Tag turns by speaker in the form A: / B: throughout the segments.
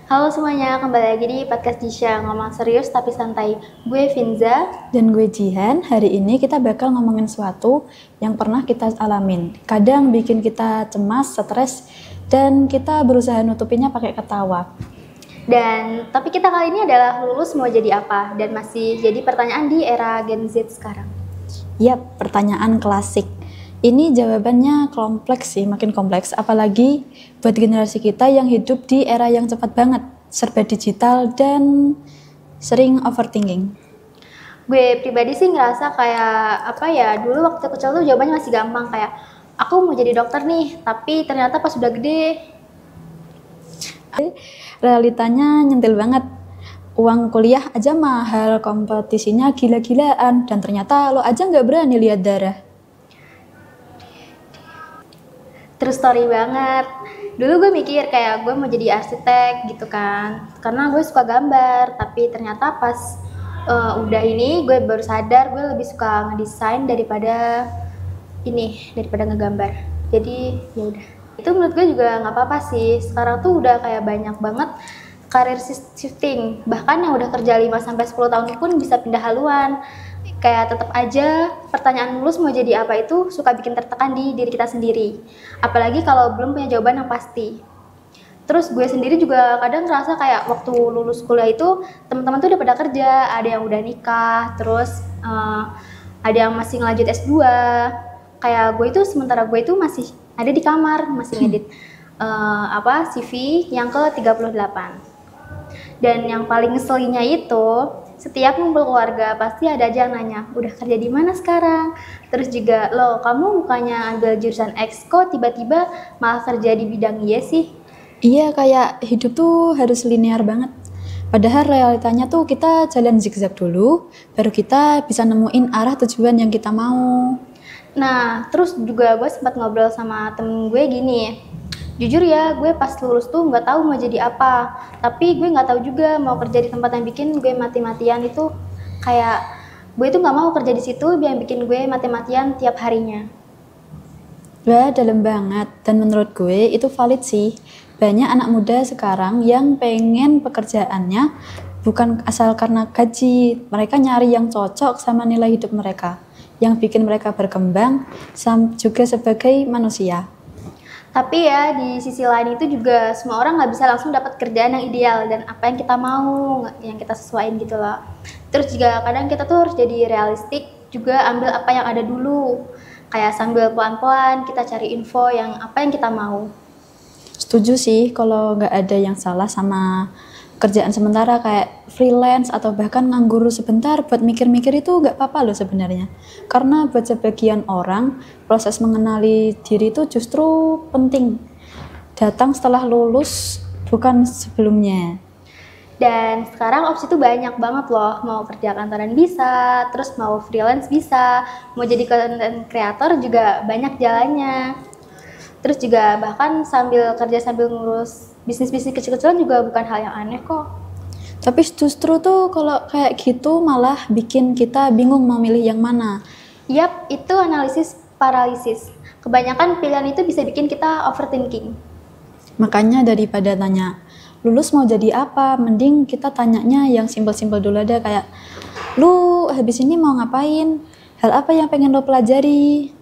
A: Halo semuanya, kembali lagi di podcast Jisha, ngomong serius tapi santai. Gue Vinza.
B: Dan gue Jihan. Hari ini kita bakal ngomongin sesuatu yang pernah kita alamin. Kadang bikin kita cemas, stres, dan kita berusaha nutupinnya pakai ketawa.
A: Dan topik kita kali ini adalah lulus mau jadi apa? Dan masih jadi pertanyaan di era Gen Z sekarang.
B: Yap, pertanyaan klasik. Ini jawabannya kompleks sih, makin kompleks. Apalagi buat generasi kita yang hidup di era yang cepat banget. Serba digital dan sering overthinking.
A: Gue pribadi sih ngerasa kayak dulu waktu kecil tuh jawabannya masih gampang, kayak aku mau jadi dokter nih, tapi ternyata pas udah gede
B: Realitanya nyentil banget. Uang kuliah aja mahal, kompetisinya gila-gilaan, dan ternyata lo aja nggak berani lihat darah.
A: true story banget. Dulu gue mikir kayak gue mau jadi arsitek gitu kan, karena gue suka gambar. Tapi ternyata pas udah ini gue baru sadar gue lebih suka ngedesain daripada ngegambar. Jadi ya udah. Itu menurut gue juga nggak apa-apa sih. Sekarang tuh udah kayak banyak banget career shifting. Bahkan yang udah kerja 5-10 tahun pun bisa pindah haluan. Kayak tetap aja pertanyaan lulus mau jadi apa itu suka bikin tertekan di diri kita sendiri. Apalagi kalau belum punya jawaban yang pasti. Terus gue sendiri juga kadang ngerasa kayak waktu lulus kuliah itu teman-teman tuh udah pada kerja, ada yang udah nikah, terus ada yang masih ngelanjut S2. Kayak gue itu sementara gue itu masih ada di kamar, masih ngedit CV yang ke-38. Dan yang paling ngeselinnya itu setiap ngumpul keluarga pasti ada aja yang nanya, udah kerja di mana sekarang? Terus juga, loh kamu bukannya ambil jurusan X kok tiba-tiba malah kerja di bidang Y sih?
B: Iya, kayak hidup tuh harus linear banget. Padahal realitanya tuh kita jalan zigzag dulu, baru kita bisa nemuin arah tujuan yang kita mau.
A: Nah, terus juga gue sempat ngobrol sama temen gue gini, jujur ya, gue pas lulus tuh nggak tahu mau jadi apa. Tapi gue nggak tahu juga mau kerja di tempat yang bikin gue mati-matian itu. Kayak gue tuh nggak mau kerja di situ yang bikin gue mati-matian tiap harinya.
B: Wah, dalam banget. Dan menurut gue itu valid sih. Banyak anak muda sekarang yang pengen pekerjaannya bukan asal karena gaji. Mereka nyari yang cocok sama nilai hidup mereka, yang bikin mereka berkembang juga sebagai manusia.
A: Tapi ya di sisi lain itu juga semua orang nggak bisa langsung dapat kerjaan yang ideal dan apa yang kita mau, yang kita sesuaiin gitu loh. Terus juga kadang kita tuh harus jadi realistik, juga ambil apa yang ada dulu. Kayak sambil pelan-pelan kita cari info yang apa yang kita mau.
B: Setuju sih kalau nggak ada yang salah sama kerjaan sementara kayak freelance atau bahkan nganggur sebentar buat mikir-mikir itu nggak apa-apa loh sebenarnya. Karena buat sebagian orang proses mengenali diri itu justru penting. Datang setelah lulus bukan sebelumnya.
A: Dan sekarang opsi tuh banyak banget loh, mau kerja kantoran bisa, terus mau freelance bisa, mau jadi content creator juga banyak jalannya. Terus juga bahkan sambil kerja sambil ngurus bisnis-bisnis kecil-kecilan juga bukan hal yang aneh kok.
B: Tapi justru tuh kalau kayak gitu malah bikin kita bingung mau milih yang mana.
A: Yap, itu analisis paralisis. Kebanyakan pilihan itu bisa bikin kita overthinking.
B: Makanya daripada tanya lulus mau jadi apa, mending kita tanyanya yang simpel-simpel dulu ada kayak lu habis ini mau ngapain? Hal apa yang pengen lo pelajari?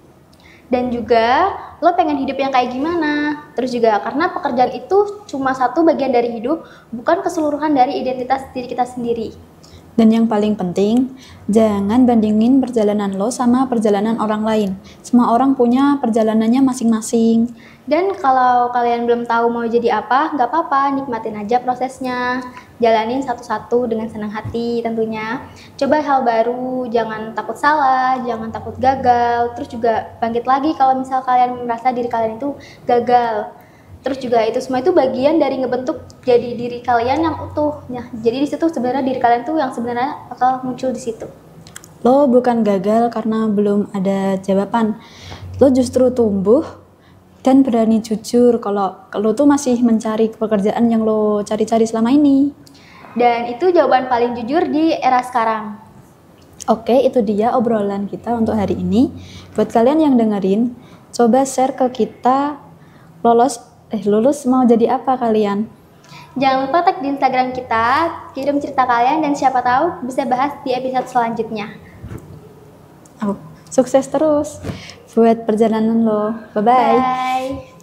A: Dan juga lo pengen hidup yang kayak gimana. Terus juga karena pekerjaan itu cuma satu bagian dari hidup, bukan keseluruhan dari identitas diri kita sendiri.
B: Dan yang paling penting, jangan bandingin perjalanan lo sama perjalanan orang lain. Semua orang punya perjalanannya masing-masing.
A: Dan kalau kalian belum tahu mau jadi apa, nggak apa-apa, nikmatin aja prosesnya. Jalanin satu-satu dengan senang hati tentunya. Coba hal baru, jangan takut salah, jangan takut gagal. Terus juga bangkit lagi kalau misal kalian merasa diri kalian itu gagal. Terus juga itu semua itu bagian dari ngebentuk jadi diri kalian yang utuh. Nah, jadi di situ sebenarnya diri kalian tuh yang sebenarnya bakal muncul di situ.
B: Lo bukan gagal karena belum ada jawaban. Lo justru tumbuh dan berani jujur kalau lo tuh masih mencari pekerjaan yang lo cari-cari selama ini.
A: Dan itu jawaban paling jujur di era sekarang.
B: Oke, itu dia obrolan kita untuk hari ini. Buat kalian yang dengerin, coba share ke kita lulus mau jadi apa kalian?
A: Jangan lupa tag di Instagram kita, kirim cerita kalian dan siapa tahu bisa bahas di episode selanjutnya.
B: Oh, sukses terus buat perjalanan lo. Bye-bye.
A: Bye.